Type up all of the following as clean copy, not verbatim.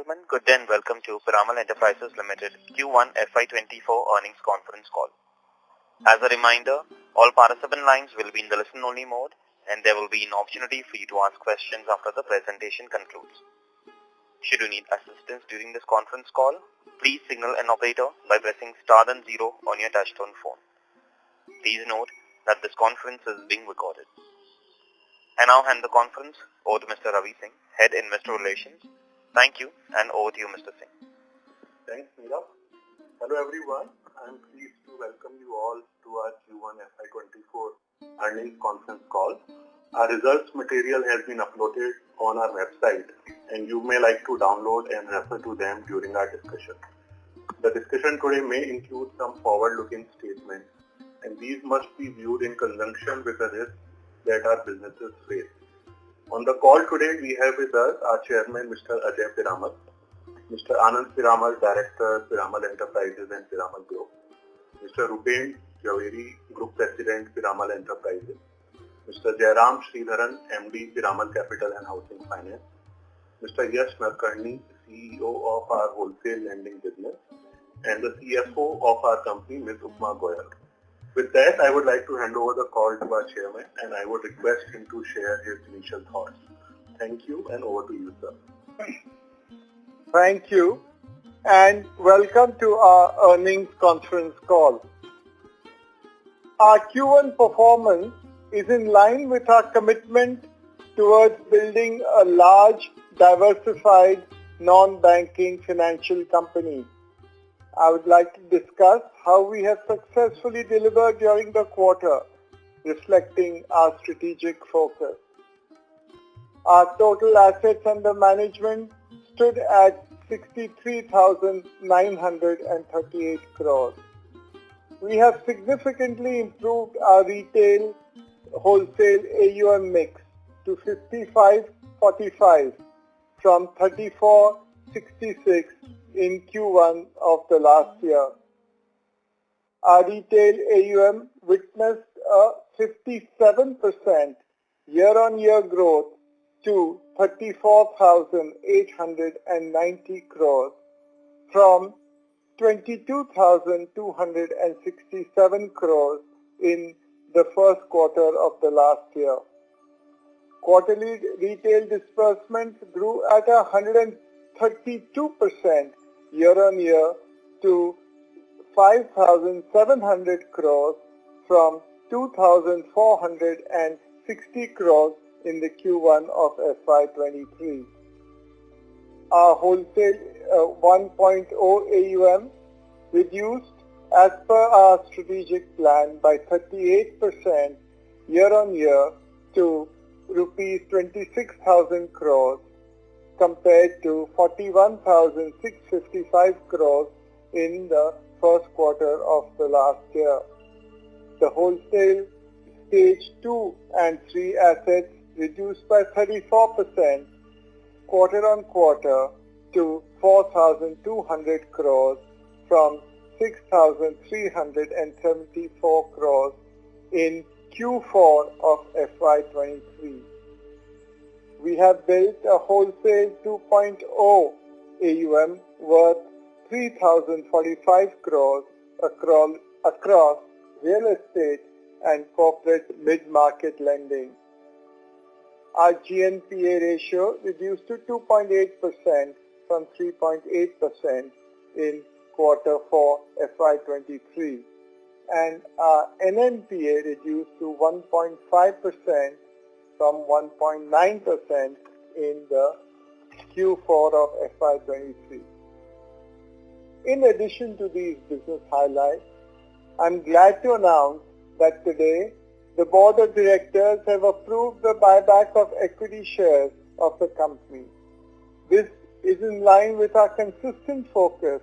gentlemen, good day and welcome to Piramal Enterprises Limited Q1 FY24 earnings conference call. As a reminder, all participant lines will be in the listen-only mode and there will be an opportunity for you to ask questions after the presentation concludes. Should you need assistance during this conference call, please signal an operator by pressing star then 0 on your touchtone phone. Please note that this conference is being recorded. I now hand the conference over to Mr. Ravi Singh, Head Investor Relations. Thank you, and over to you, Mr. Singh. Thanks, Meera. Hello, everyone. I am pleased to welcome you all to our Q1 FY24 earnings conference call. Our results material has been uploaded on our website, and you may like to download and refer to them during our discussion. The discussion today may include some forward-looking statements, and these must be viewed in conjunction with the risks that our businesses face. On the call today, we have with us our chairman, Mr. Ajay Piramal, Mr. Anand Piramal, Director, Piramal Enterprises and Piramal Group, Mr. Rupen Jhaveri, Group President, Piramal Enterprises, Mr. Jairam Sridharan, MD, Piramal Capital and Housing Finance, Mr. Yash Narkarni, CEO of our Wholesale Lending Business, and the CFO of our company, Ms. Upma Goyal. With that, I would like to hand over the call to our chairman and I would request him to share his initial thoughts. Thank you and over to you, sir. Thank you and welcome to our earnings conference call. Our Q1 performance is in line with our commitment towards building a large, diversified, non-banking financial company. I would like to discuss how we have successfully delivered during the quarter, reflecting our strategic focus. Our total assets under management stood at 63,938 crores. We have significantly improved our retail wholesale AUM mix to 55-45 from 34-66 in Q1 of the last year. Our retail AUM witnessed a 57% year-on-year growth to 34,890 crores from 22,267 crores in the first quarter of the last year. Quarterly retail disbursements grew at 132% year-on-year to 5,700 crores from 2,460 crores in the Q1 of FY23. Our wholesale 1.0 AUM reduced as per our strategic plan by 38% year-on-year to rupees 26,000 crores compared to 41,655 crores in the first quarter of the last year. The wholesale stage 2 and 3 assets reduced by 34% quarter-on-quarter to 4,200 crores from 6,374 crores in Q4 of FY23. We have built a wholesale 2.0 AUM worth 3,045 crores across real estate and corporate mid-market lending. Our GNPA ratio reduced to 2.8% from 3.8% in quarter 4 FY23 and our NNPA reduced to 1.5% from 1.9% in the Q4 of FY23. In addition to these business highlights, I'm glad to announce that today the Board of Directors have approved the buyback of equity shares of the company. This is in line with our consistent focus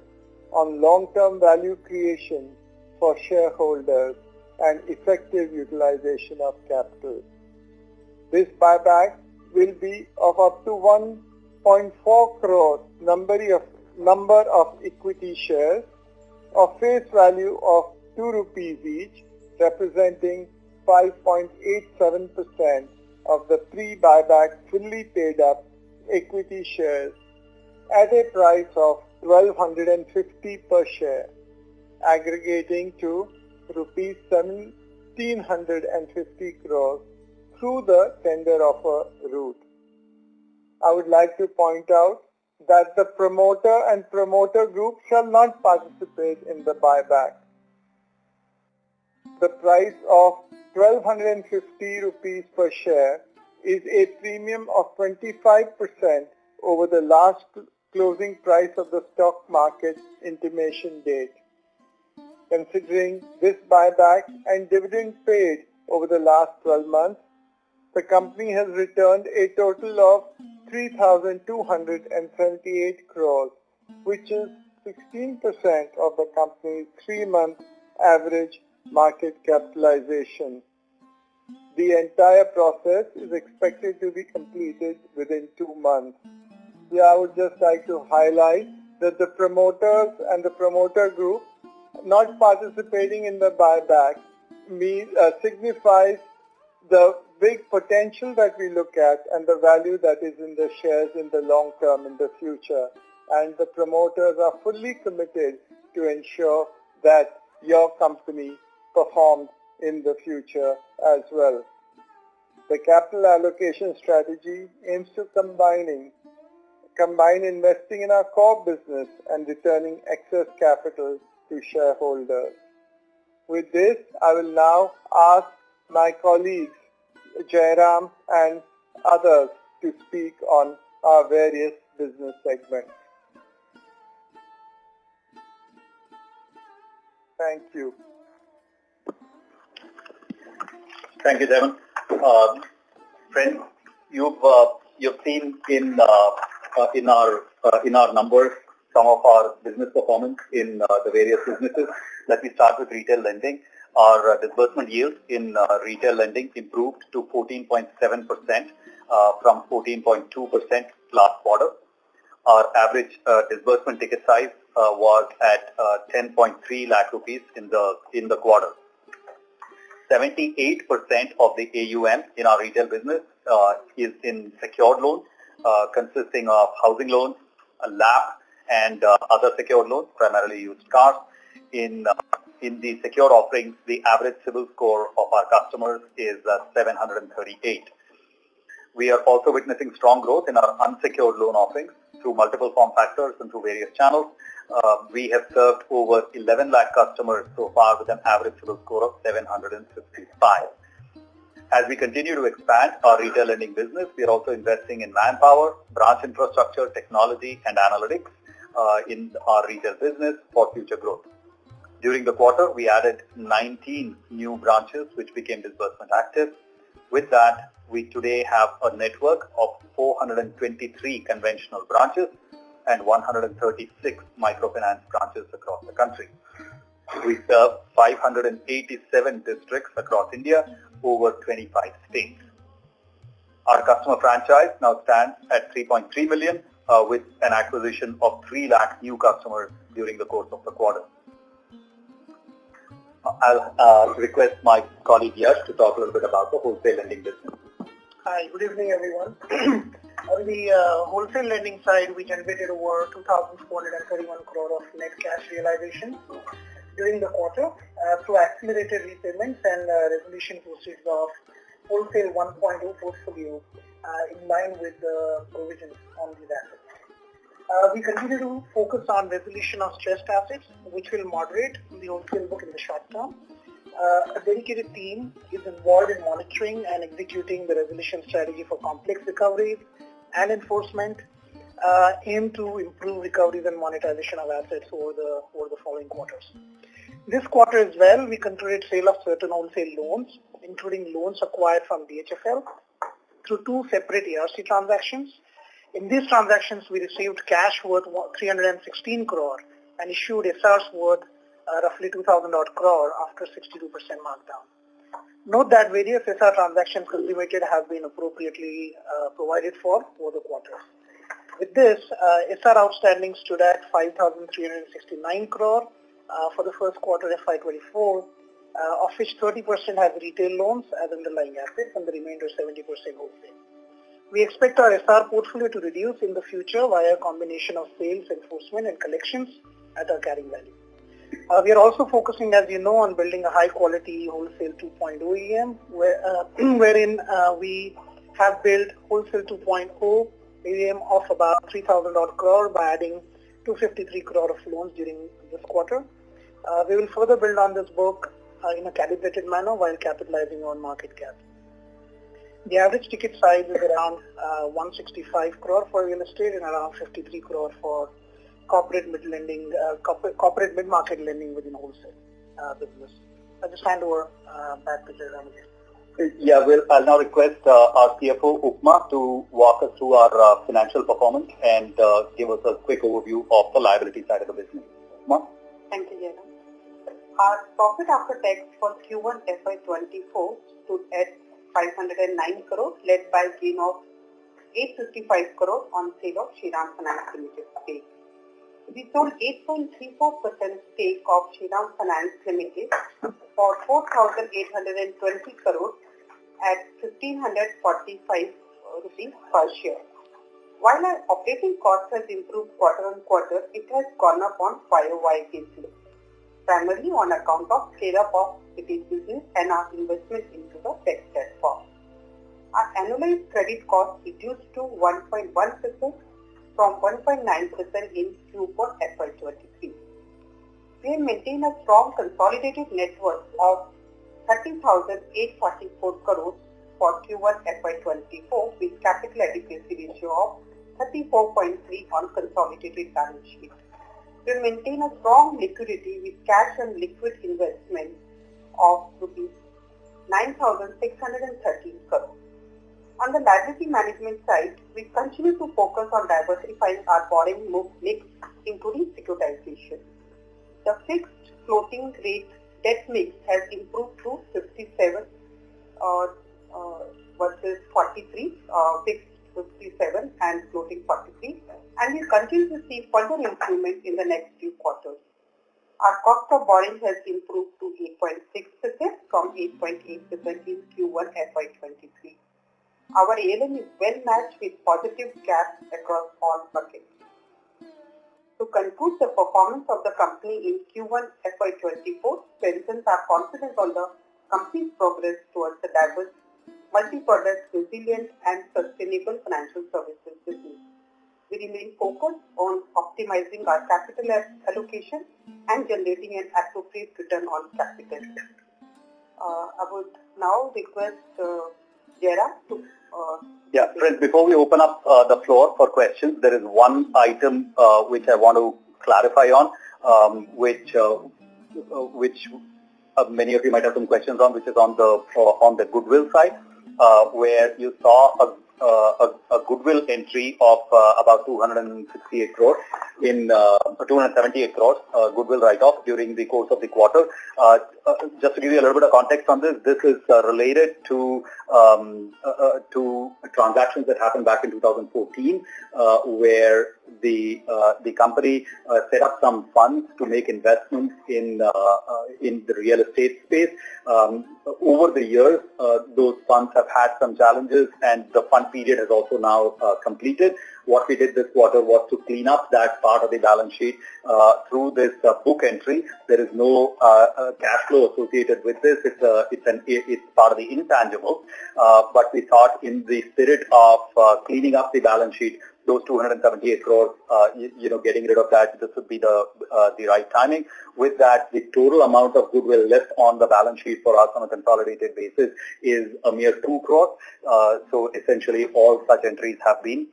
on long-term value creation for shareholders and effective utilization of capital. This buyback will be of up to 1.4 crore number of equity shares of face value of 2 rupees each, representing 5.87% of the pre-buyback fully paid up equity shares at a price of 1250 per share, aggregating to rupees 1750 crores through the tender offer route. I would like to point out that the promoter and promoter group shall not participate in the buyback. The price of 1250 rupees per share is a premium of 25% over the last closing price of the stock market intimation date. Considering this buyback and dividend paid over the last 12 months, the company has returned a total of 3,278 crores, which is 16% of the company's 3-month average market capitalization. The entire process is expected to be completed within 2 months. Here I would just like to highlight that the promoters and the promoter group not participating in the buyback signifies the big potential that we look at and the value that is in the shares in the long term in the future. And the promoters are fully committed to ensure that your company performs in the future as well. The capital allocation strategy aims to combine investing in our core business and returning excess capital to shareholders. With this, I will now ask my colleagues, Jairam and others, to speak on our various business segments. Thank you. Thank you, Devon. Friends, you've seen in our numbers some of our business performance in the various businesses. Let me start with retail lending. Our disbursement yield in retail lending improved to 14.7% from 14.2% last quarter. Our average disbursement ticket size was at 10.3 lakh rupees in the quarter. 78% of the AUM in our retail business is in secured loans, consisting of housing loans, LAP, and other secured loans, primarily used cars. In the secured offerings, the average CIBIL score of our customers is 738. We are also witnessing strong growth in our unsecured loan offerings through multiple form factors and through various channels. We have served over 11 lakh customers so far with an average CIBIL score of 755. As we continue to expand our retail lending business, we are also investing in manpower, branch infrastructure, technology, and analytics in our retail business for future growth. During the quarter, we added 19 new branches which became disbursement active. With that, we today have a network of 423 conventional branches and 136 microfinance branches across the country. We serve 587 districts across India, over 25 states. Our customer franchise now stands at 3.3 million with an acquisition of 3 lakh new customers during the course of the quarter. I'll request my colleague Yash to talk a little bit about the wholesale lending business. Hi, good evening everyone. On the wholesale lending side, we generated over 2,431 crore of net cash realization during the quarter through accelerated repayments and resolution proceeds of wholesale 1.0 portfolio in line with the provisions on these assets. We continue to focus on resolution of stressed assets, which will moderate the wholesale book in the short term. A dedicated team is involved in monitoring and executing the resolution strategy for complex recoveries and enforcement, aim to improve recoveries and monetization of assets over the following quarters. This quarter as well, we concluded sale of certain wholesale loans, including loans acquired from DHFL, through 2 separate ARC transactions. In these transactions, we received cash worth 316 crore and issued SRs worth roughly 2,000 odd crore after 62% markdown. Note that various SR transactions consummated have been appropriately provided for over the quarters. With this, SR outstanding stood at 5,369 crore for the first quarter FY24, of which 30% has retail loans as underlying assets and the remainder 70% wholesale. We expect our SR portfolio to reduce in the future via a combination of sales, enforcement and collections at our carrying value. We are also focusing, as you know, on building a high-quality wholesale 2.0 EM, wherein we have built wholesale 2.0 EM of about 3,000 odd crore by adding 253 crore of loans during this quarter. We will further build on this book in a calibrated manner while capitalizing on market cap. The average ticket size is around 165 crore for real estate and around 53 crore for corporate mid-lending, corporate mid-market lending within wholesale business. I just hand over back to Jairam. Yeah, I'll now request our CFO, Upma, to walk us through our financial performance and give us a quick overview of the liability side of the business. Upma? Thank you, Jairam. Our profit after tax for Q1 FY24 stood at 509 crore, led by gain of 855 crore on sale of Shriram Finance Limited stake. We sold 8.34% stake of Shriram Finance Limited for 4,820 crore at 1,545 rupees per share. While our operating cost has improved quarter on quarter, it has gone up on YOY basis, primarily on account of scale-up of cities business and our investment into the tech platform. Our annualized credit cost reduced to 1.1% from 1.9% in Q4 FY23. We have maintained a strong consolidated net worth of 30,844 crores for Q1 FY24 with capital adequacy ratio of 34.3 on consolidated balance sheet. We maintain a strong liquidity with cash and liquid investment of rupees 9,613 crores. On the liability management side, we continue to focus on diversifying our borrowing mix, including securitization. The fixed floating rate debt mix has improved to 57 versus 43, fixed 57 and floating 43, and we continue to see further improvement in the next few quarters. Our cost of borrowing has improved to 8.6% from 8.8% in Q1 FY23. Our ALM is well matched with positive gaps across all buckets. To conclude, the performance of the company in Q1 FY24 strengthens our confidence on the company's progress towards the diverse, multi-product, resilient and sustainable financial services business. We remain focused on optimizing our capital allocation and generating an appropriate return on capital. I would now request Jairam to... Friends, before we open up the floor for questions, there is one item which I want to clarify on, which many of you might have some questions on, which is on the goodwill side, where you saw a goodwill entry of about 268 crores in 278 crores goodwill write-off during the course of the quarter. Just to give you a little bit of context on this is related to transactions that happened back in 2014, where the company set up some funds to make investments in the real estate space. Over the years, those funds have had some challenges, and the fund period has also now completed. What we did this quarter was to clean up that part of the balance sheet through this book entry. There is no cash flow associated with this. It's part of the intangible. But we thought, in the spirit of cleaning up the balance sheet, those 278 crores, getting rid of that, this would be the right timing. With that, the total amount of goodwill left on the balance sheet for us on a consolidated basis is a mere 2 crores. So essentially, all such entries have been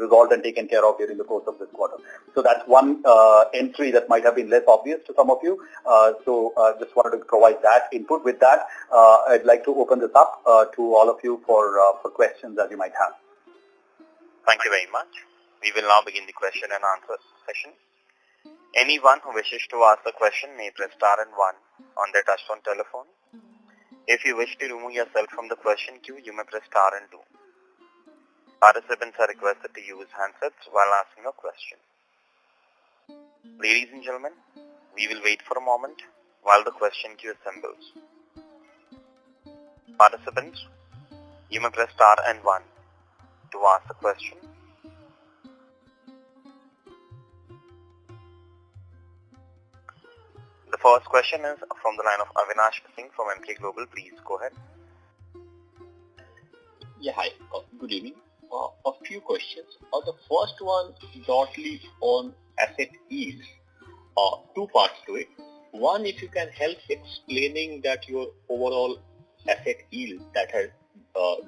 resolved and taken care of during the course of this quarter. So that's one entry that might have been less obvious to some of you. So just wanted to provide that input. With that, I'd like to open this up to all of you for questions that you might have. Thank you very much. We will now begin the question and answer session. Anyone who wishes to ask a question may press star and 1 on their touchtone telephone. If you wish to remove yourself from the question queue, you may press star and 2. Participants are requested to use handsets while asking a question. Ladies and gentlemen, we will wait for a moment while the question queue assembles. Participants, you may press star and 1 to ask the question. The first question is from the line of Avinash Singh from MK Global. Please go ahead. Yeah, hi. Good evening. A few questions. The first one broadly on asset yields. Two parts to it. One, if you can help explaining that your overall asset yield that has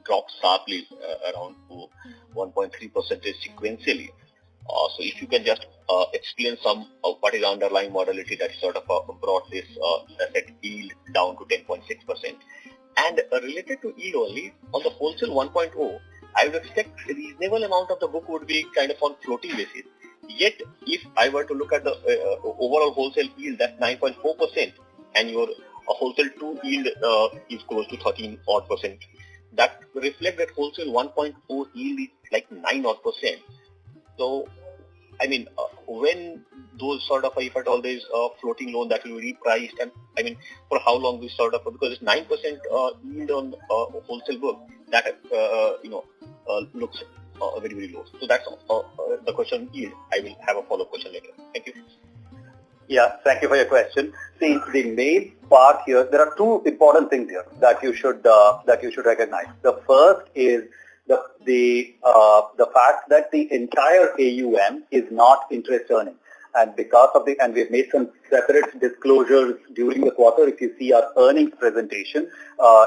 dropped sharply around to 1.3% sequentially. So if you can just explain some of what is the underlying modality that sort of brought this asset yield down to 10.6%. And related to yield only, on the wholesale 1.0, I would expect a reasonable amount of the book would be kind of on floating basis. Yet, if I were to look at the overall wholesale yield, that's 9.4%, and your wholesale 2 yield is close to 13 odd percent. That reflects that wholesale 1.0 yield is like 9 odd percent. So, I mean, when those sort of, if at all there is a floating loan that will be repriced, and I mean, for how long we sort of, because it's 9% yield on wholesale book, that looks very, very low. So that's the question yield. I will have a follow-up question later. Thank you. Yeah, thank you for your question. See, the main part here, there are two important things here that you should recognize. The first is the fact that the entire AUM is not interest earning. And because of and we've made some separate disclosures during the quarter. If you see our earnings presentation,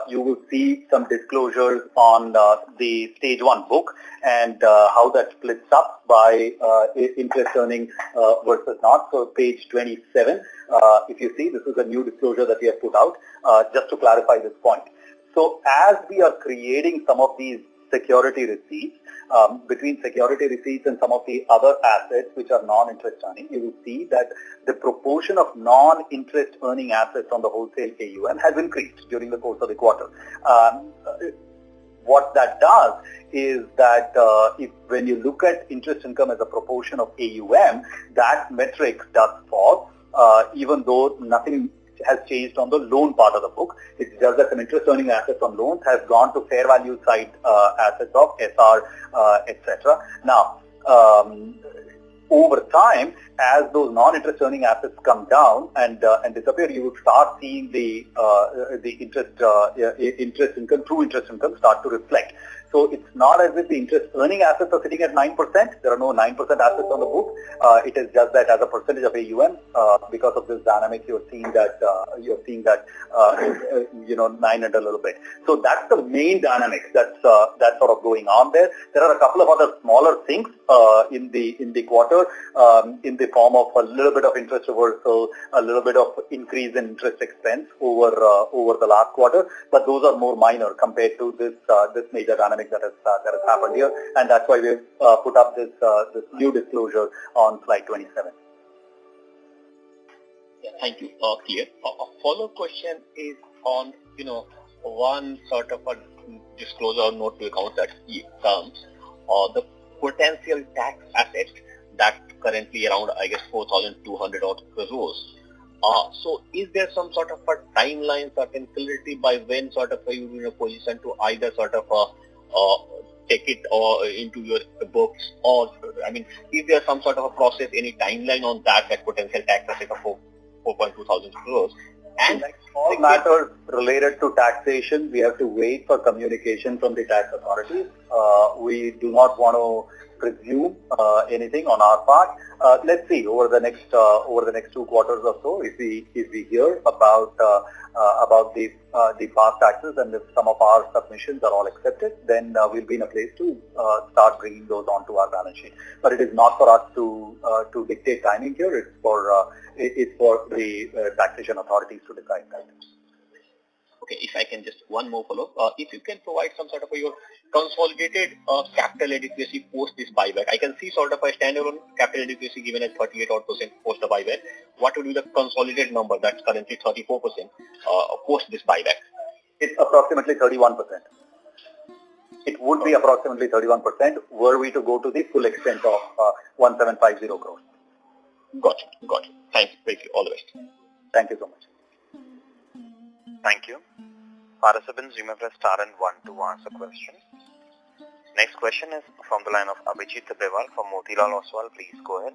you will see some disclosures on the stage 1 book and how that splits up by interest earning versus not. So page 27, if you see, this is a new disclosure that we have put out just to clarify this point. So as we are creating some of these security receipts, between security receipts and some of the other assets which are non-interest earning, you will see that the proportion of non-interest earning assets on the wholesale AUM has increased during the course of the quarter. What that does is that when you look at interest income as a proportion of AUM, that metric does fall, even though nothing has changed on the loan part of the book. It's just that some interest earning assets on loans has gone to fair value side assets of SR, etc. Now, over time, as those non-interest earning assets come down and disappear, you will start seeing the interest income, true interest income, start to reflect. So it's not as if the interest earning assets are sitting at 9%. There are no 9% assets on the book. It is just that as a percentage of AUM, because of this dynamic, you're seeing that 9 and a little bit. So that's the main dynamic that's sort of going on there. There are a couple of other smaller things in the quarter, in the form of a little bit of interest reversal, a little bit of increase in interest expense over the last quarter, but those are more minor compared to this major dynamic that has happened here, and that's why we've put up this new disclosure on slide 27. Yeah, thank you. Clear. A follow-up question is on one sort of a disclosure note to account that comes the potential tax assets that currently around, I guess, 4,200 odd crores. So is there some sort of a timeline, certain clarity by when sort of you will be in a position to either sort of take it or into your books, or I mean, is there some sort of a process, any timeline on that potential tax asset of 4.2 thousand crores? And like all matters related to taxation, we have to wait for communication from the tax authorities. We do not want to presume anything on our part. Let's see over the next 2 quarters or so, if we hear about the past taxes, and if some of our submissions are all accepted, then we'll be in a place to start bringing those onto our balance sheet. But it is not for us to dictate timing here. It's for the taxation authorities to decide that. Okay, if I can just one more follow-up. If you can provide some sort of your consolidated capital adequacy post this buyback. I can see sort of a standalone capital adequacy given at 38% post the buyback. What would be the consolidated number that's currently 34% post this buyback? It's approximately 31%. It would be approximately 31% were we to go to the full extent of 1750 crores. Got it. Thank you. All the best. Thank you so much. Thank you. Participants, you may press star and 1 to ask a question. Next question is from the line of Abhijit Tibrewal from Motilal Oswal. Please go ahead.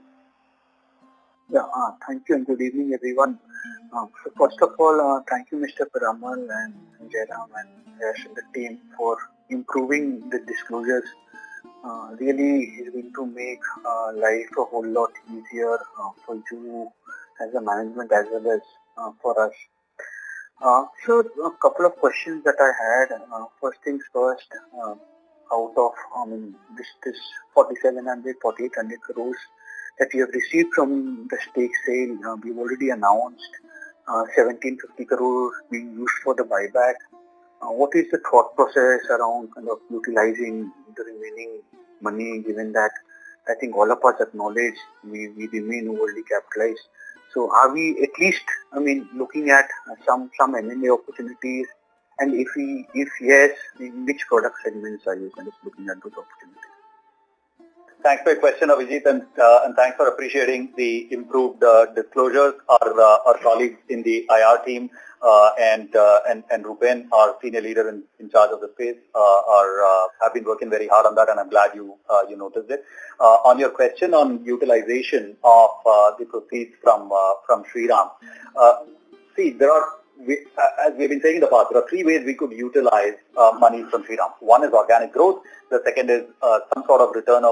Yeah, thank you and good evening, everyone. So first of all, thank you, Mr. Piramal and Jairam and Yash and the team for improving the disclosures. Really is going to make life a whole lot easier for you as a management as well as for us. So a couple of questions that I had. First things first, out of this 4,700, 4,800 crores that we have received from the stake sale, we've already announced 1,750 crores being used for the buyback. What is the thought process around kind of utilizing the remaining money, given that I think all of us acknowledge we remain overly capitalized? So are we at least, looking at some M&A opportunities? And if yes, in which product segments are you kind of looking at those opportunities? Thanks for your question, Abhijit, and thanks for appreciating the improved disclosures. Our colleagues in the IR team and Rupen, our senior leader in charge of the space, have been working very hard on that, and I'm glad you noticed it. On your question on utilization of the proceeds from Shriram, see, as we've been saying in the past, there are three ways we could utilize money from Shriram. One is organic growth, the second is some sort of return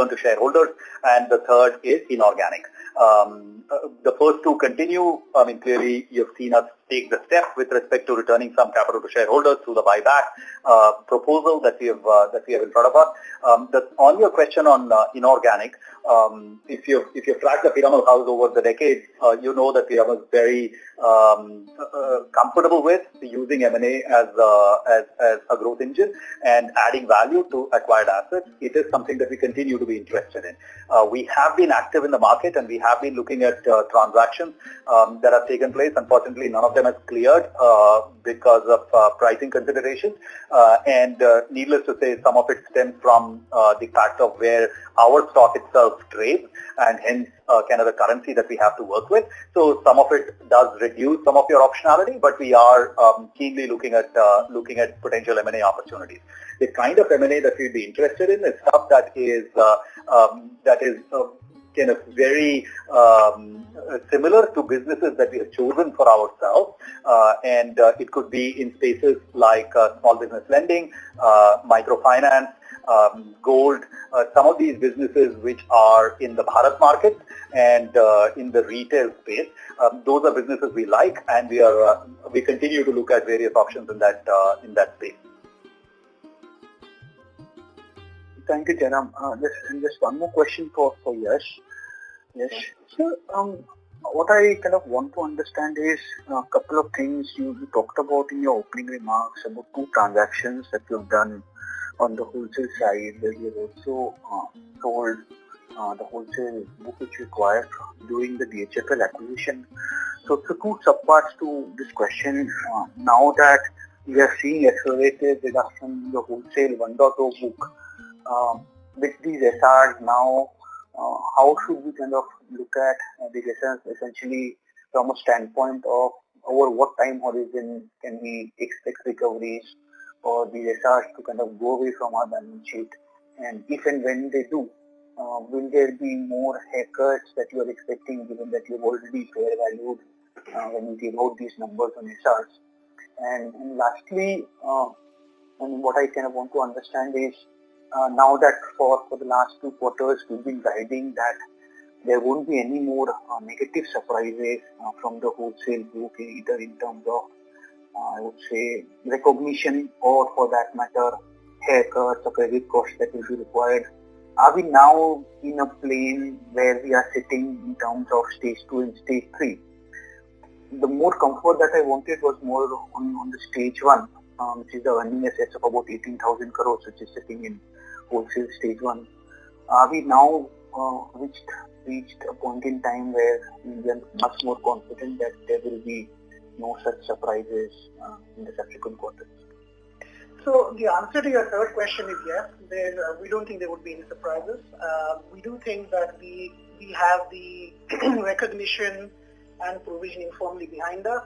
to shareholders, and the third is inorganic. The first two continue. Clearly you've seen us take the step with respect to returning some capital to shareholders through the buyback proposal that we have in front of us. On your question on inorganic, if you track the Piramal house over the decades, you know that Piramal is very comfortable with using M&A as a growth engine and adding value to acquired assets. It is something that we continue to be interested in. We have been active in the market and we have been looking at transactions that have taken place. Unfortunately, none of them has cleared because of pricing considerations. And needless to say, some of it stems from the fact of where our stock itself trades and hence kind of the currency that we have to work with. So some of it does reduce some of your optionality, but we are keenly looking at potential M&A opportunities. The kind of M&A that we'd be interested in is stuff that is kind of very similar to businesses that we have chosen for ourselves, and it could be in spaces like small business lending, microfinance, gold, some of these businesses which are in the Bharat market and in the retail space. Those are businesses we like, and we continue to look at various options in that space. Thank you, Jairam. Just one more question for Yash. Yes. So, what I kind of want to understand is a couple of things you talked about in your opening remarks about two transactions that you've done on the wholesale side, where you've also sold the wholesale book which you acquired during the DHFL acquisition. So, two subparts to this question. Now that we are seeing accelerated reduction in the wholesale 1.0 book, with these SRs now, how should we kind of look at these SRs essentially from a standpoint of over what time horizon can we expect recoveries or these SRs to kind of go away from our balance sheet? And if and when they do, will there be more haircuts that you are expecting, given that you've already fair valued when you give out these numbers on SRs? And lastly, what I kind of want to understand is, now that for the last 2 quarters we've been guiding that there won't be any more negative surprises from the wholesale book, either in terms of I would say recognition or for that matter haircuts or credit costs that will be required. Are we now in a plane where we are sitting in terms of stage 2 and stage 3? The more comfort that I wanted was more on the stage 1, which is the earning assets of about 18,000 crores, which is sitting in wholesale stage 1. Are we now reached a point in time where we are much more confident that there will be no such surprises in the subsequent quarters? So the answer to your third question is yes. We don't think there would be any surprises. We do think that we have the recognition and provisioning firmly behind us.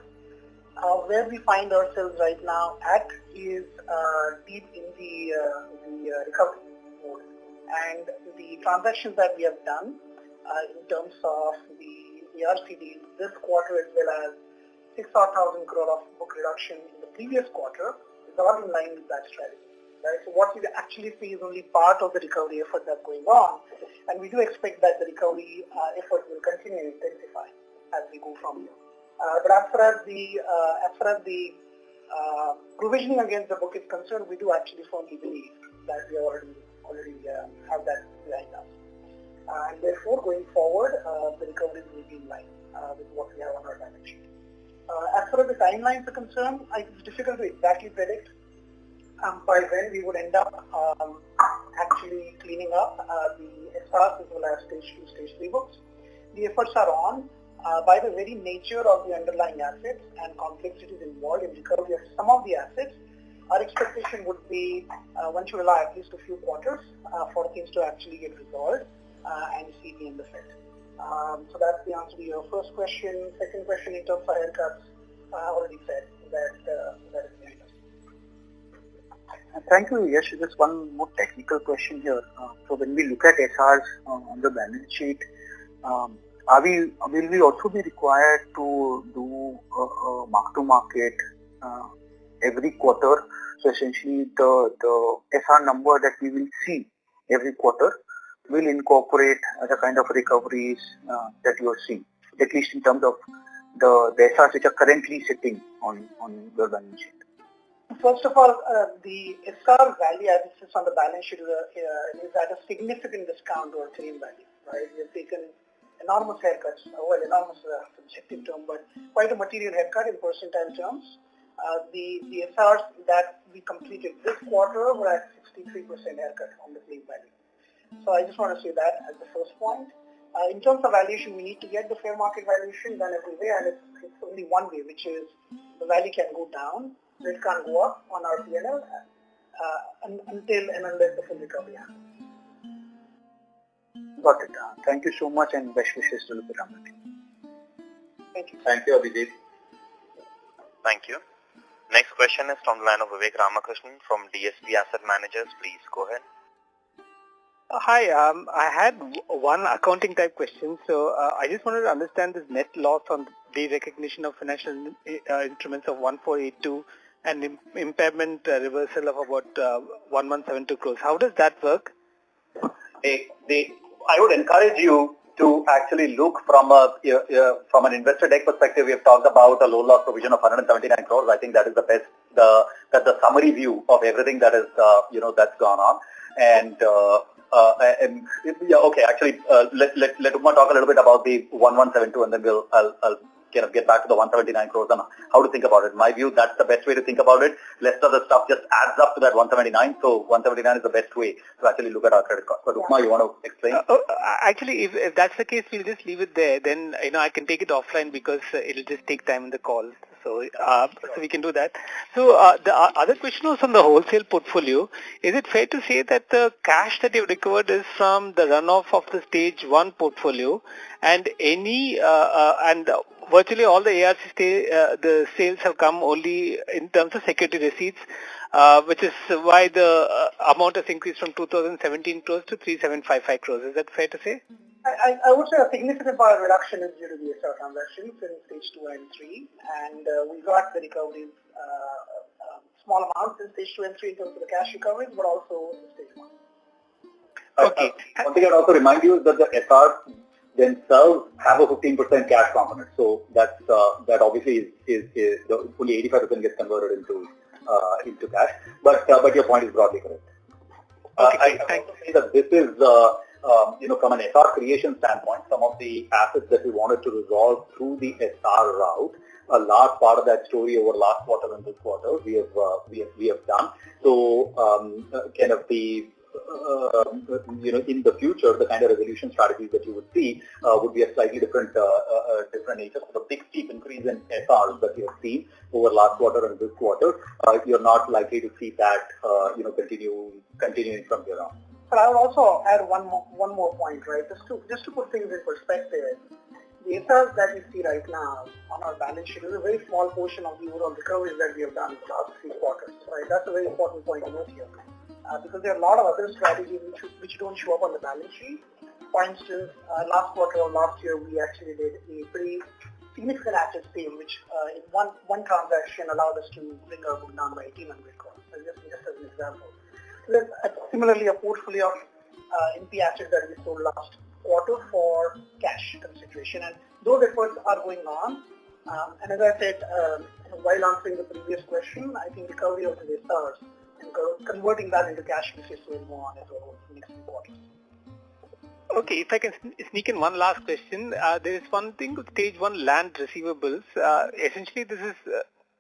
Where we find ourselves right now at is deep in the recovery mode. And the transactions that we have done in terms of the ARCDs this quarter as well as 6,000 crore of book reduction in the previous quarter is all in line with that strategy. Right? So what we actually see is only part of the recovery effort that's going on, and we do expect that the recovery effort will continue to intensify as we go from here. But as far as the provisioning against the book is concerned, we do actually firmly believe that we already have that behind us. And therefore, going forward, the recoveries will be in line with what we have on our balance sheet. As far as the timelines are concerned, it's difficult to exactly predict by when we would end up actually cleaning up the SRs as well as stage 2, stage 3 books. The efforts are on. By the very nature of the underlying assets and complexities involved in recovery of some of the assets, our expectation would be one should allow at least a few quarters for things to actually get resolved and see the end effect. So that's the answer to your first question. Second question in terms of haircuts, I already said that is behind us. Thank you, Yash. Just one more technical question here. So when we look at SRs on the balance sheet, will we also be required to do a mark-to-market every quarter? So essentially, the SR number that we will see every quarter will incorporate the kind of recoveries that you are seeing, at least in terms of the SRs which are currently sitting on your balance sheet. First of all, the SR value as it sits on the balance sheet is at a significant discount to our claim value. Right? We have taken enormous haircuts, enormous subjective term, but quite a material haircut in percentile terms. The SRs that we completed this quarter were at 63% haircut on the claim value. So I just want to say that as the first point. In terms of valuation, we need to get the fair market valuation done every way, and it's only one way, which is the value can go down, so it can't go up on our P&L until and unless the full recovery happens. Got it. Thank you so much, and best wishes to the Piramal team. Thank you. Thank you, Abhijit. Thank you. Next question is from the line of Vivek Ramakrishnan from DSP Asset Managers. Please go ahead. Hi, I had one accounting type question. So I just wanted to understand this net loss on de-recognition of financial instruments of 1482 and impairment reversal of about 1172 crores. How does that work? I would encourage you to actually look from an investor deck perspective. We have talked about a loan loss provision of 179 crores. I think that is the best, that's the summary view of everything that is, that's gone on. And okay, actually, let Uma talk a little bit about the 1172, and then I'll kind of get back to the 179 crores and how to think about it. In my view, that's the best way to think about it. Rest of the stuff just adds up to that 179. So 179 is the best way to actually look at our credit card. But Uma, you want to explain? Actually, if that's the case, we'll just leave it there. Then I can take it offline because it'll just take time in the call. So we can do that. So the other question was on the wholesale portfolio. Is it fair to say that the cash that you've recovered is from the runoff of the stage 1 portfolio, and virtually all the ARC the sales have come only in terms of security receipts, which is why the amount has increased from 2017 crores to 3755 crores. Is that fair to say? I would say a significant part of reduction is due to the SR transactions in stage 2 and 3, and we got the recoveries, small amounts in stage 2 and 3 in terms of the cash recoveries, but also in stage 1. Okay. One thing I'd also remind you is that the SRs themselves have a 15% cash component, so that obviously is only 85% gets converted into cash. But your point is broadly correct. Okay, I also say that this is from an SR creation standpoint, some of the assets that we wanted to resolve through the SR route, a large part of that story over last quarter and this quarter we have done. So kind of the in the future, the kind of resolution strategies that you would see would be a slightly different nature. So the big steep increase in SRs that you have seen over last quarter and this quarter, you're not likely to see that continuing from here on. But I would also add one more point, right? Just to put things in perspective, the SRs that we see right now on our balance sheet is a very small portion of the overall recoveries that we have done in the last 3 quarters. Right? That's a very important point to note here. Because there are a lot of other strategies which don't show up on the balance sheet. For instance, last quarter of last year, we actually did a pretty significant asset sale, which in one transaction allowed us to bring our book down by 1,800 crores. Just as an example. Similarly, a portfolio of NP assets that we sold last quarter for cash consideration, and those efforts are going on. And as I said, while answering the previous question, I think recovery of the SRs and converting that into cash basis will move on as well in the next few quarters. Okay, if I can sneak in one last question, there is one thing with stage 1 land receivables. Essentially, this is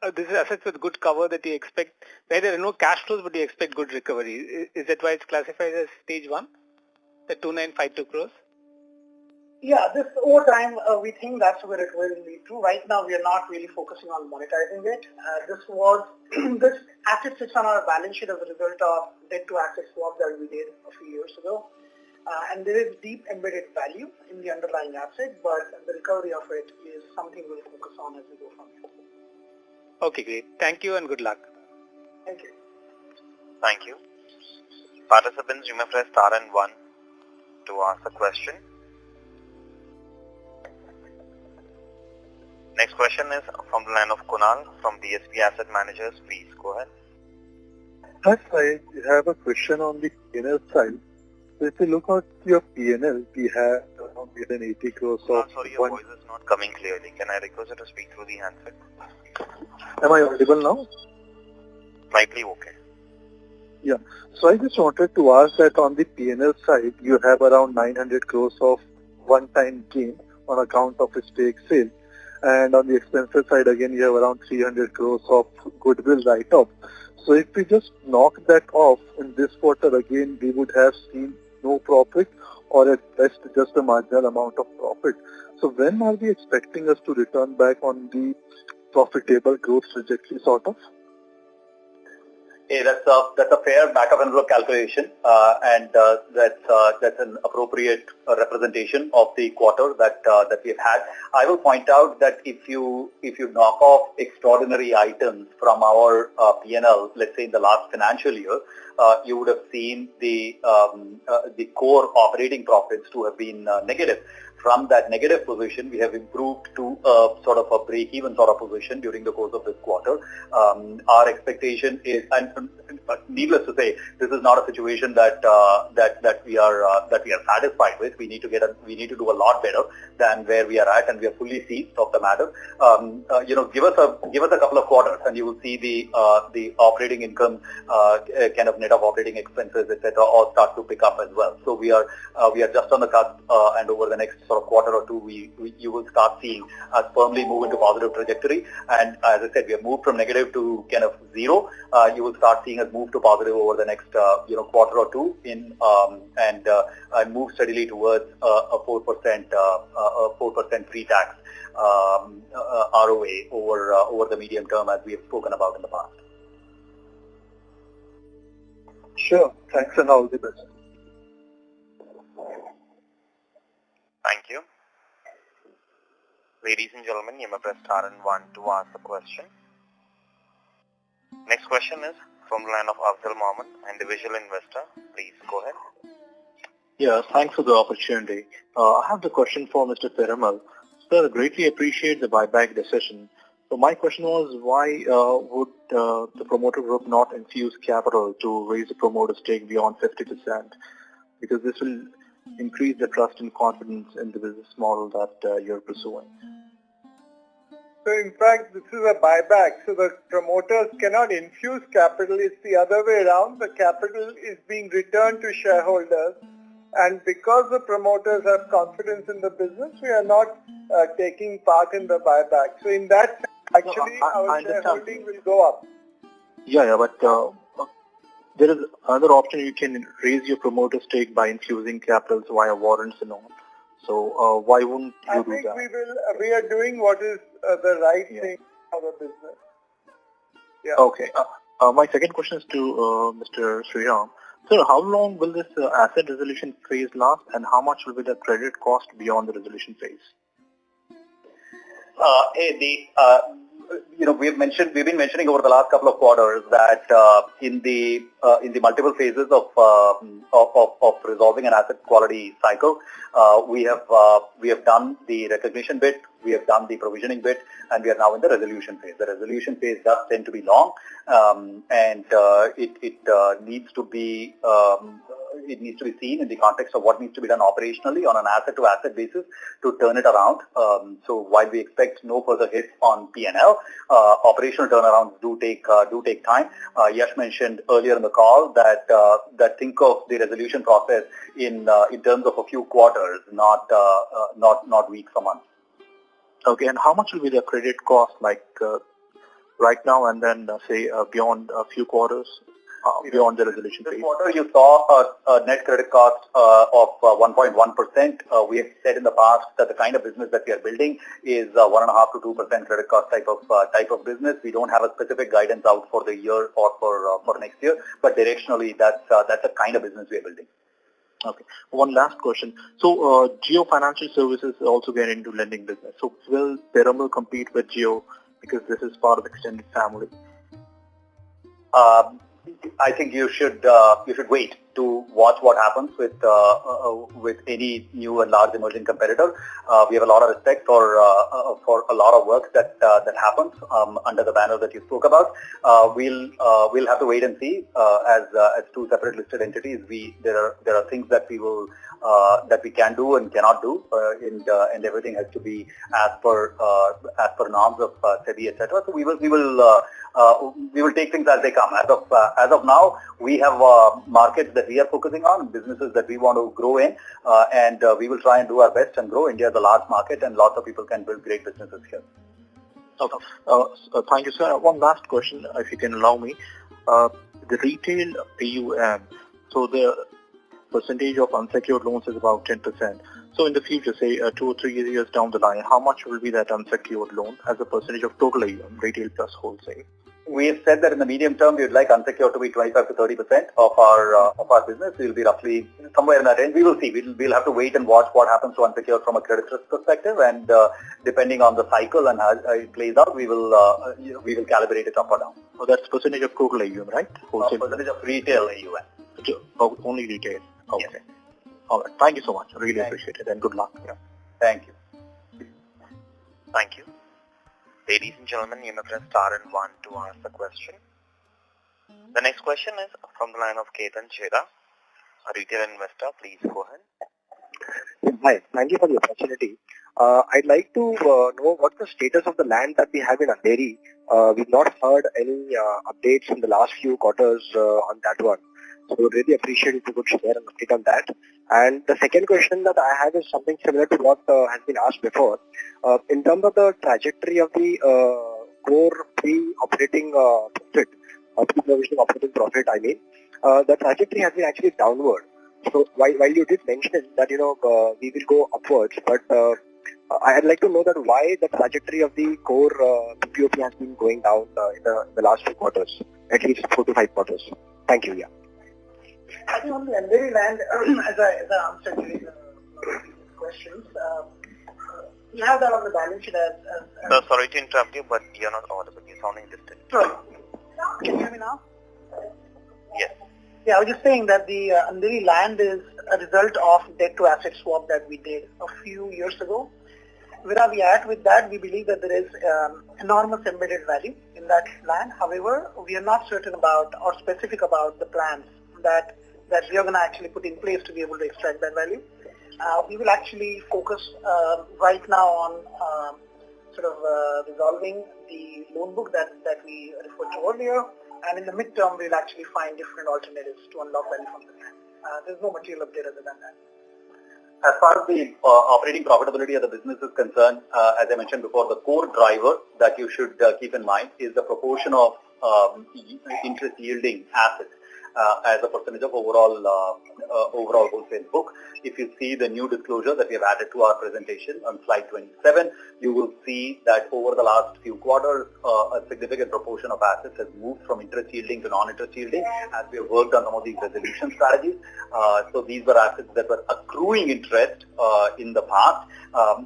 assets with good cover that you expect, where there are no cash flows, but you expect good recovery. Is that why it's classified as stage 1, the 2952 crores? Yeah, this over time, we think that's where it will lead to. Right now, we are not really focusing on monetizing it. This asset sits on our balance sheet as a result of debt to asset swap that we did a few years ago. And there is deep embedded value in the underlying asset, but the recovery of it is something we'll focus on as we go from here. Okay, great. Thank you and good luck. Thank you. Thank you. Participants, you may press star and 1 to ask a question. Next question is from the line of Kunal from DSP Asset Managers. Please go ahead. Hi, I have a question on the P&L side. So if you look at your P&L, we have around 180 crores of... Sorry, your voice is not coming clearly. Can I request you to speak through the handset? Am I audible now? Slightly okay. Yeah. So I just wanted to ask that on the P&L side, you have around 900 crores of one-time gain on account of a stake sale. And on the expenses side, again, you have around 300 crores of goodwill write-off. So if we just knock that off in this quarter, again, we would have seen no profit or at best just a marginal amount of profit. So when are we expecting us to return back on the profitable growth trajectory sort of? Hey, that's a fair back of envelope calculation, and that's an appropriate representation of the quarter that we've had. I will point out that if you knock off extraordinary items from our P&L, let's say in the last financial year, you would have seen the core operating profits to have been negative. From that negative position, we have improved to sort of a break-even sort of position during the course of this quarter. Our expectation is, and needless to say, this is not a situation that we are satisfied with. We need to do a lot better than where we are at, and we are fully seized of the matter. Give us a couple of quarters, and you will see the operating income, kind of net of operating expenses, etc., all start to pick up as well. So we are just on the cusp, and over the next sort of quarter or two, you will start seeing us firmly move into positive trajectory. And as I said, we have moved from negative to kind of zero. You will start seeing us move to positive over the next quarter or two and move steadily towards a 4% pre-tax ROA over the medium term, as we have spoken about in the past. Sure. Thanks and all the best. Thank you. Ladies and gentlemen, you may press star and 1 to ask a question. Next question is from the line of Afzal Mohammed, individual investor. Please go ahead. Yeah, thanks for the opportunity. I have the question for Mr. Piramal. Sir, I greatly appreciate the buyback decision. So my question was, why would the promoter group not infuse capital to raise the promoter stake beyond 50%? Because this will increase the trust and confidence in the business model that you're pursuing. So in fact, this is a buyback. So the promoters cannot infuse capital. It's the other way around. The capital is being returned to shareholders. And because the promoters have confidence in the business, we are not taking part in the buyback. So in that sense, actually, our shareholding will go up. Yeah, but there is another option. You can raise your promoter stake by infusing capitals via warrants and all. So why wouldn't you do that? I think we are doing what is the right thing for the business. Yeah. Okay. My second question is to Mr. Sriram. Sir, how long will this asset resolution phase last, and how much will be the credit cost beyond the resolution phase? we've been mentioning over the last couple of quarters that in the multiple phases of resolving an asset quality cycle, we have done the recognition bit, we have done the provisioning bit, and we are now in the resolution phase. The resolution phase does tend to be long, and it needs to be seen in the context of what needs to be done operationally on an asset-to-asset basis to turn it around. So while we expect no further hits on P&L, operational turnarounds do take time. Yash mentioned earlier in the call that think of the resolution process in terms of a few quarters, not weeks or months. Okay, and how much will be the credit cost like right now and then say beyond a few quarters? Beyond the resolution phase. This quarter, you saw a net credit cost of 1.1%. We have said in the past that the kind of business that we are building is 1.5% to 2% credit cost type of business. We don't have a specific guidance out for the year or for next year, but directionally, that's the kind of business we are building. Okay. One last question. So, Geo Financial Services also get into lending business. So, will Piramal compete with Geo because this is part of the extended family? I think you should wait to watch what happens with any new and large emerging competitor. We have a lot of respect for a lot of work that happens under the banner that you spoke about. We'll have to wait and see. As two separate listed entities, there are things that we can do and cannot do, and everything has to be as per norms of SEBI, etc. So we will take things as they come. As of now, we have markets that we are focusing on, businesses that we want to grow in, and we will try and do our best and grow. India is a large market, and lots of people can build great businesses here. Okay. Thank you, sir. One last question, if you can allow me. The retail AUM, so the percentage of unsecured loans is about 10%. So in the future, say 2 or 3 years down the line, how much will be that unsecured loan as a percentage of total AUM, retail plus wholesale? We have said that in the medium term, we would like unsecured to be 25 to 30% of our business. We will be roughly somewhere in that range. We will see. We'll have to wait and watch what happens to unsecured from a credit risk perspective, and depending on the cycle and how it plays out, we will calibrate it up or down. So that's percentage of total AUM, right? Wholesale. Percentage of retail AUM. Only retail. Okay. Yes. All right. Thank you so much. I really appreciate it, and good luck. Yeah. Thank you. Thank you. Ladies and gentlemen, you may press star and 1 to ask the question. The next question is from the line of Ketan Chheda, a retail investor. Please go ahead. Hi. Thank you for the opportunity. I'd like to know what's the status of the land that we have in Andheri. We've not heard any updates in the last few quarters on that one. So I would really appreciate if you could share an update on that. And the second question that I have is something similar to what has been asked before. In terms of the trajectory of the core pre-operating profit, pre-provisioning operating profit, I mean, the trajectory has been actually downward. So while you did mention that, we will go upwards, but I'd like to know that why the trajectory of the core PPOP has been going down in the last few quarters, at least 4 to 5 quarters. Thank you. Yeah. I think on the Andheri land, as I answered during the questions, we have that on the balance sheet as sorry to interrupt you, but you're not audible. You're sounding distant. Sorry. Can you hear me now? Yes. Yeah, I was just saying that the Andheri land is a result of debt-to-asset swap that we did a few years ago. Where are we at with that? We believe that there is enormous embedded value in that land. However, we are not certain about or specific about the plans that we are going to actually put in place to be able to extract that value. We will actually focus right now on resolving the loan book that we referred to earlier, and in the midterm we'll actually find different alternatives to unlock value from the land. There's no material update other than that. As far as the operating profitability of the business is concerned, as I mentioned before, the core driver that you should keep in mind is the proportion of interest yielding assets. as a percentage of overall wholesale book. If you see the new disclosure that we have added to our presentation on slide 27, you will see that over the last few quarters, a significant proportion of assets has moved from interest yielding to non-interest yielding as we have worked on some of these resolution strategies. So these were assets that were accruing interest in the past,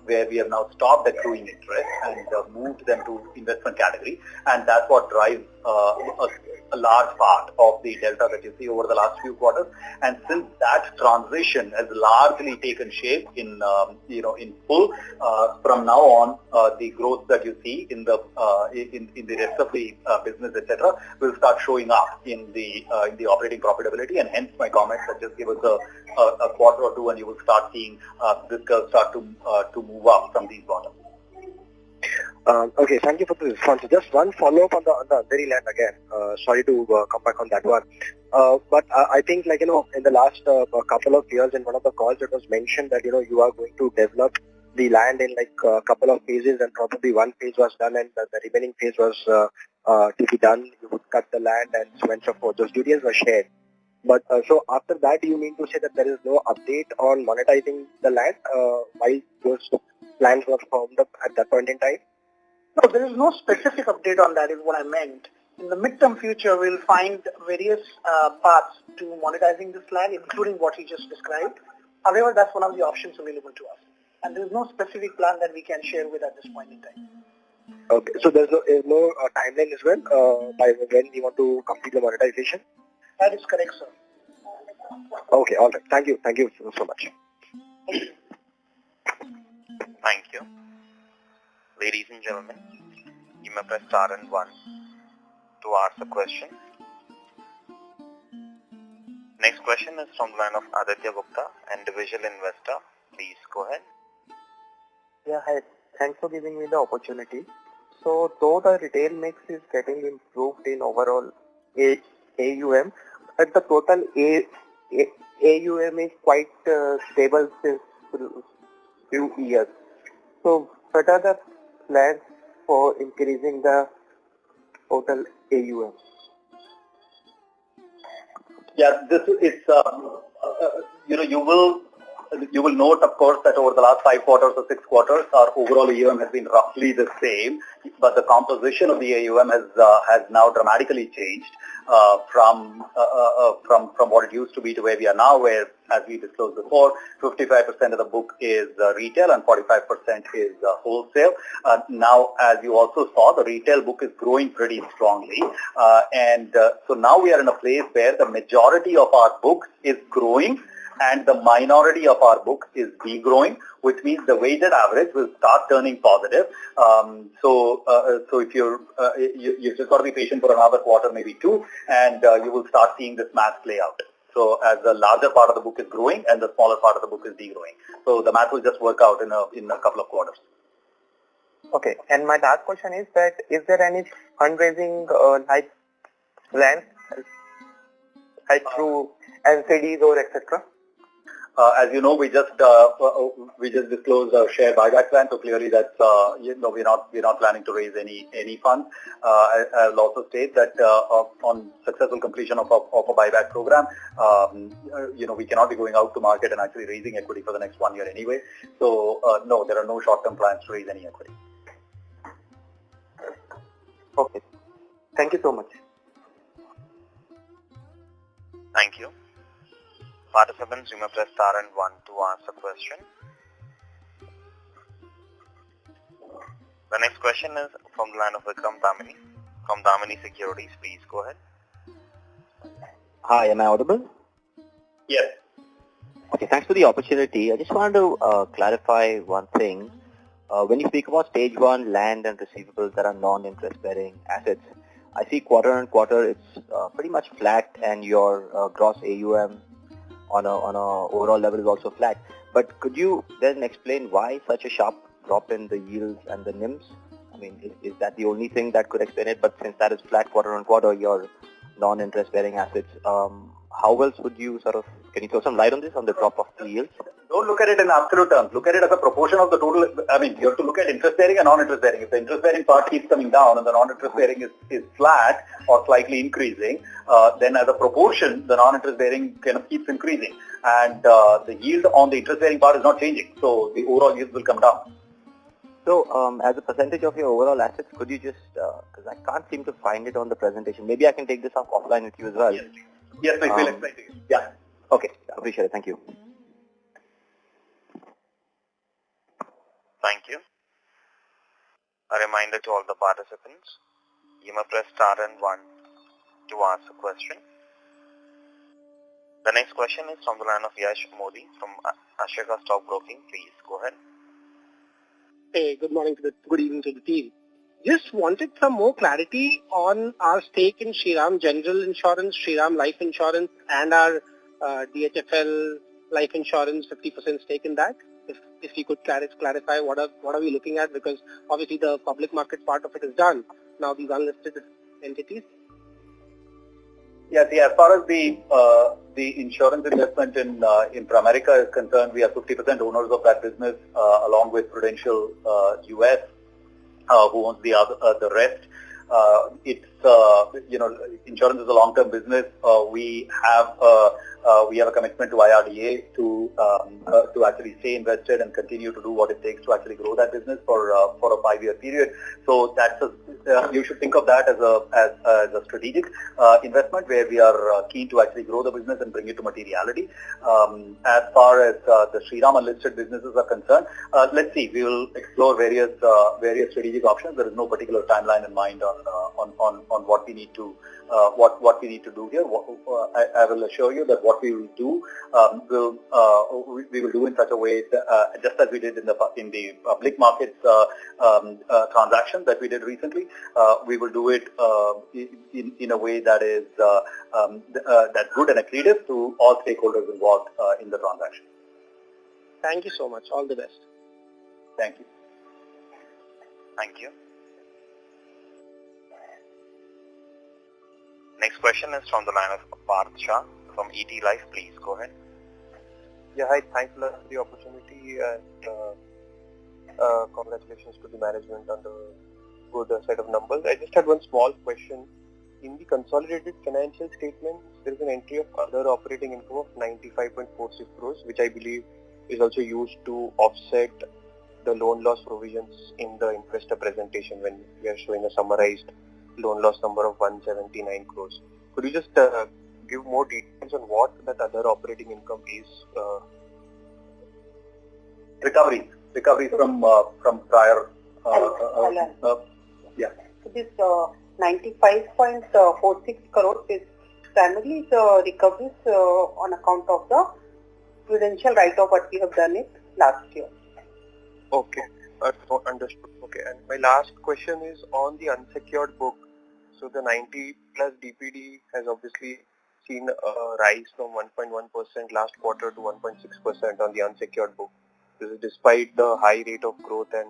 where we have now stopped accruing interest and moved them to investment category, and that's what drives a large part of the delta that you see over the last few quarters. And since that transition has largely taken shape in full, from now on, the growth that you see in the rest of the business, etc., will start showing up in the operating profitability, and hence my comments that just give us a quarter or two, and you will start seeing this curve start to move up from these bottoms. Okay, thank you for the response. Just one follow-up on the Andheri land again. Sorry to come back on that one. But I think, in the last couple of years, in one of the calls, it was mentioned that, you are going to develop the land in a couple of phases, and probably one phase was done and the remaining phase was to be done. You would cut the land and so on and so forth. Those details were shared. But so after that, you mean to say that there is no update on monetizing the land while those plans were formed up at that point in time? No, there is no specific update on that is what I meant. In the midterm future, we'll find various paths to monetizing this land, including what he just described. However, that's one of the options available to us. And there is no specific plan that we can share with at this point in time. Okay, so there's no timeline as well by when we want to complete the monetization? That is correct, sir. Okay, all right. Thank you so much. Thank you. Ladies and gentlemen, you may press star and 1 to ask a question. Next question is from the line of Aditya Gupta, individual investor. Please go ahead. Yeah, hi. Thanks for giving me the opportunity. So, though the retail mix is getting improved in overall AUM, but the total AUM is quite stable since few years. So, what are the plans for increasing the total AUM? Yeah, you will note, of course, that over the last 5 quarters or 6 quarters, our overall AUM has been roughly the same, but the composition of the AUM has now dramatically changed from what it used to be to where we are now, where, as we disclosed before, 55% of the book is retail and 45% is wholesale. Now, as you also saw, the retail book is growing pretty strongly, and so now we are in a place where the majority of our book is growing and the minority of our book is degrowing, which means the weighted average will start turning positive. So if you've just got to be patient for another quarter, maybe 2, and you will start seeing this math play out. So as the larger part of the book is growing and the smaller part of the book is degrowing. So the math will just work out in a couple of quarters. Okay. And my last question is that is there any fundraising plans through NCDs or etc.? As you know, we just disclosed our share buyback plan. So clearly, that's we're not planning to raise any funds. I'll also state that on successful completion of a buyback program, we cannot be going out to market and actually raising equity for the next 1 year anyway. So no, there are no short-term plans to raise any equity. Okay. Thank you so much. Thank you. Participants, you may press star and 1 to ask a question. The next question is from the line of Vikram Damani from Damani Securities. Please go ahead. Hi, am I audible? Yes. Okay, thanks for the opportunity. I just wanted to clarify one thing. When you speak about stage 1 land and receivables that are non-interest bearing assets, I see quarter on quarter it's pretty much flat, and your gross AUM on a overall level is also flat. But could you then explain why such a sharp drop in the yields and the NIMs? I mean, is that the only thing that could explain it? But since that is flat quarter on quarter, your non-interest bearing assets, how else would you sort of Can you throw some light on this, on the drop of the yields? Don't look at it in absolute terms. Look at it as a proportion of the total. I mean, you have to look at interest-bearing and non-interest-bearing. If the interest-bearing part keeps coming down and the non-interest-bearing is flat or slightly increasing, then as a proportion, the non-interest-bearing kind of keeps increasing. And the yield on the interest-bearing part is not changing. So the overall yields will come down. So, as a percentage of your overall assets, could you just, because I can't seem to find it on the presentation, maybe I can take this up offline with you as well. Yes, I will explain to you. Yeah. Okay, appreciate it. Thank you. Thank you. A reminder to all the participants, you may press star and 1 to ask a question. The next question is from the line of Yash Modi from Ashika Stock Broking. Please go ahead. Hey, good evening to the team. Just wanted some more clarity on our stake in Shriram General Insurance, Shriram Life Insurance, and our DHFL Life Insurance 50% stake in that. If you could clarify what are we looking at, because obviously the public market part of it is done. Now these unlisted entities. Yeah, see, as far as the insurance investment in Pramerica is concerned, we are 50% owners of that business, along with Prudential US, who owns the rest. It's insurance is a long-term business. We have a commitment to IRDA to actually stay invested and continue to do what it takes to actually grow that business for a 5-year period. So that's you should think of that as a strategic investment where we are keen to actually grow the business and bring it to materiality. As far as the Shriram unlisted businesses are concerned, let's see. We will explore various strategic options. There is no particular timeline in mind on what we need to do here. I will assure you that what we will do, we will do in such a way that, just as we did in the public markets transaction that we did recently. We will do it in a way that is that's good and accretive to all stakeholders involved in the transaction. Thank you so much. All the best. Thank you. Thank you. Next question is from the line of Parth Shah from ET Life. Please go ahead. Yeah, hi. Thanks a lot for the opportunity and congratulations to the management on the good set of numbers. I just had one small question. In the consolidated financial statements, there is an entry of other operating income of 95.46 crores, which I believe is also used to offset the loan loss provisions in the investor presentation when we are showing a summarized loan loss number of 179 crores. Could you just give more details on what that other operating income is? Recovery from prior. Yeah. So this 95.46 crores is primarily the recoveries on account of the prudential write-off what we have done it last year. Okay, understood. Okay, and my last question is on the unsecured book. So the 90 plus DPD has obviously seen a rise from 1.1% last quarter to 1.6% on the unsecured book. This is despite the high rate of growth and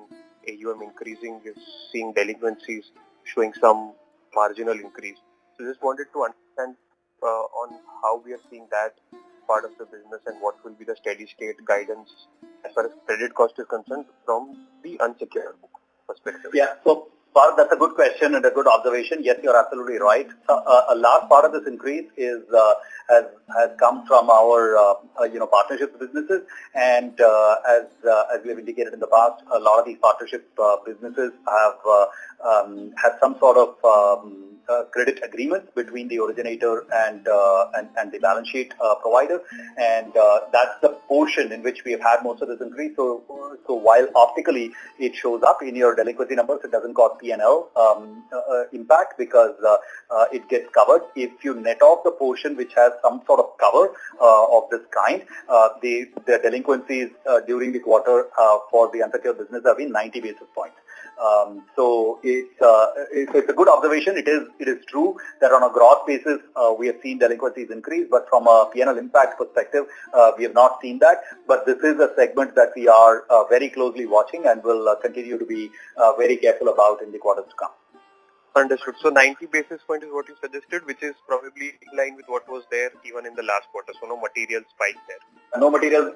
AUM increasing, we're seeing delinquencies showing some marginal increase. So just wanted to understand on how we are seeing that part of the business and what will be the steady state guidance as far as credit cost is concerned from the unsecured book perspective. Yeah, so Parth, that's a good question and a good observation. Yes, you're absolutely right. A large part of this increase has come from our partnership businesses, and as we have indicated in the past, a lot of these partnership businesses have some sort of credit agreements between the originator and the balance sheet provider, and that's the portion in which we have had most of this increase. So while optically it shows up in your delinquency numbers, it doesn't cause P&L impact because it gets covered. If you net off the portion which has some sort of cover of this kind, the delinquencies during the quarter for the unsecured business have been 90 basis points. So it's a good observation. It is true that on a gross basis we have seen delinquencies increase, but from a P&L impact perspective, we have not seen that. But this is a segment that we are very closely watching and will continue to be very careful about in the quarters to come. Understood. So 90 basis point is what you suggested, which is probably in line with what was there even in the last quarter. So no material spike there. No material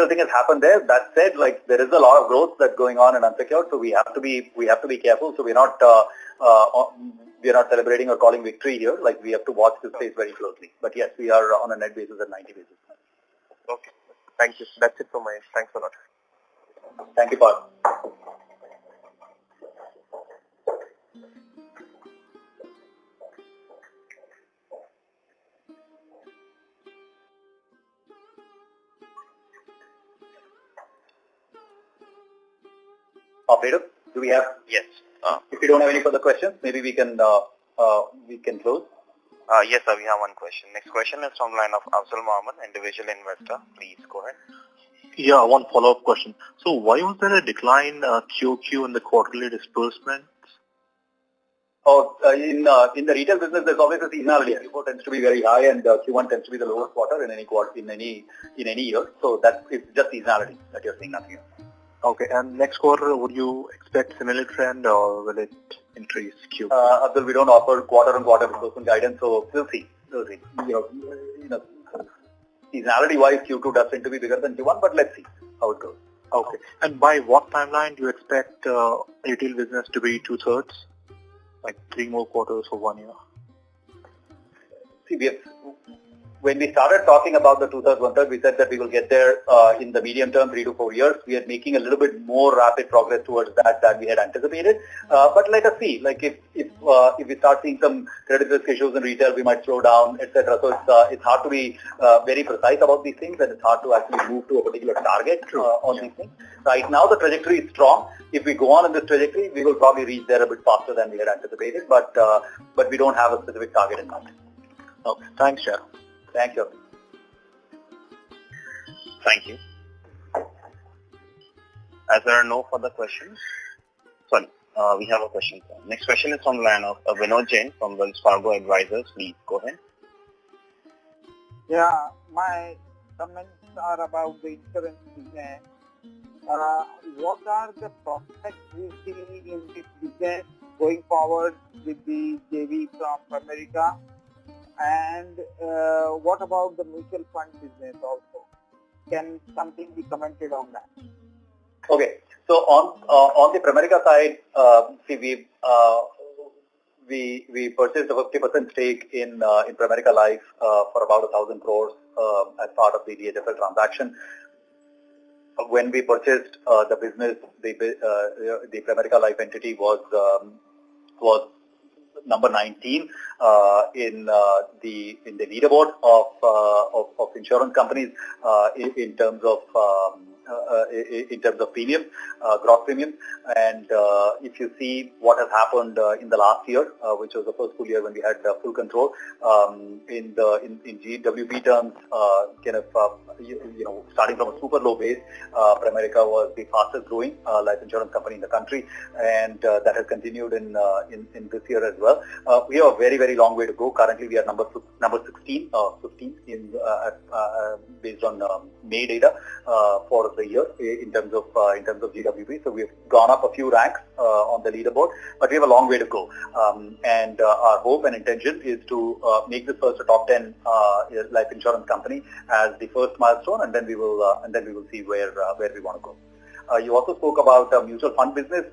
thing has happened there. That said, like there is a lot of growth that's going on in unsecured, so we have to be careful. So we're not celebrating or calling victory here. Like we have to watch this space very closely. But yes, we are on a net basis at 90 basis points. Okay. Thank you. That's it from my end. Thanks a lot. Thank you, Parth. Operator, do we have? Yes. If you don't have any further questions, maybe we can close. Yes, sir, we have one question. Next question is from the line of Afzal Mohammed, individual investor. Please go ahead. Yeah, one follow-up question. So why was there a decline QOQ in the quarterly disbursements? In the retail business, there's always a seasonality. Q4 tends to be very high, and Q1 tends to be the lowest quarter in any quarter in any year. So it's just seasonality that you're seeing, nothing else. Okay, and next quarter, would you expect similar trend or will it increase Q? Abdul, we don't offer quarter-on-quarter disbursement guidance, so we'll see. Seasonality-wise, Q2 does tend to be bigger than Q1, but let's see how it goes. Okay, and by what timeline do you expect retail business to be 2/3? Like 3 more quarters or 1 year? See, when we started talking about the 2/3, 1/3, we said that we will get there in the medium term, 3 to 4 years. We are making a little bit more rapid progress towards that than we had anticipated. But let us see. Like if we start seeing some credit risk issues in retail, we might slow down, etc. So it's hard to be very precise about these things, and it's hard to actually move to a particular target on these things. Right now, the trajectory is strong. If we go on in this trajectory, we will probably reach there a bit faster than we had anticipated. But we don't have a specific target in mind. Okay. Thanks, Shah. Thank you. Thank you. As there are no further questions, we have a question. Next question is from the line of Vinod Jain from Wells Fargo Advisors. Please go ahead. Yeah, my comments are about the insurance business. What are the prospects we see in this business going forward with the JV from America? And what about the mutual fund business also? Can something be commented on that? Okay. So on the Pramerica side, we purchased a 50% stake in Pramerica Life for about 1,000 crores as part of the DHFL transaction. When we purchased the business, the Pramerica Life entity was number 19 in the leaderboard of insurance companies in terms of premium, gross premium. And if you see what has happened in the last year, which was the first full year when we had full control, in GWP terms, starting from a super low base, Pramerica was the fastest growing life insurance company in the country, and that has continued in this year as well. We have a very, very long way to go. Currently, we are number 15 based on May data for the year in terms of GWP. So we have gone up a few ranks on the leaderboard, but we have a long way to go. And our hope and intention is to make this first a top 10 life insurance company as the first milestone, and then we will see where we want to go. You also spoke about mutual fund business.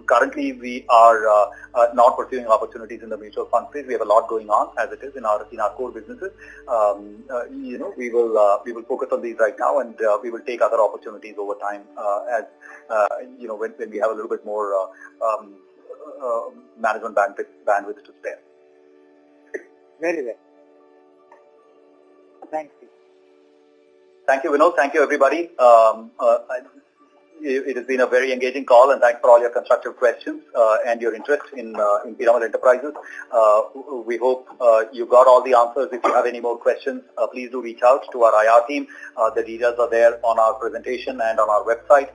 Currently, we are not pursuing opportunities in the mutual fund space. We have a lot going on as it is in our core businesses. We will focus on these right now, and we will take other opportunities over time as when we have a little bit more management bandwidth to spare. Very well. Thank you. Thank you, Vinod. Thank you, everybody. It has been a very engaging call, and thanks for all your constructive questions and your interest in Piramal Enterprises. We hope you got all the answers. If you have any more questions, please do reach out to our IR team. The details are there on our presentation and on our website.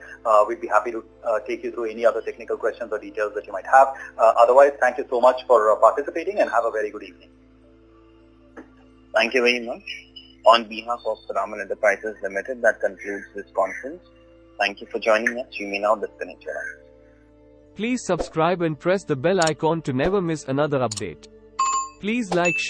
We'd be happy to take you through any other technical questions or details that you might have. Otherwise, thank you so much for participating, and have a very good evening. Thank you very much. On behalf of Piramal Enterprises Limited, that concludes this conference. Thank you for joining us. You may now disconnect your lines. Please subscribe and press the bell icon to never miss another update. Please like, share.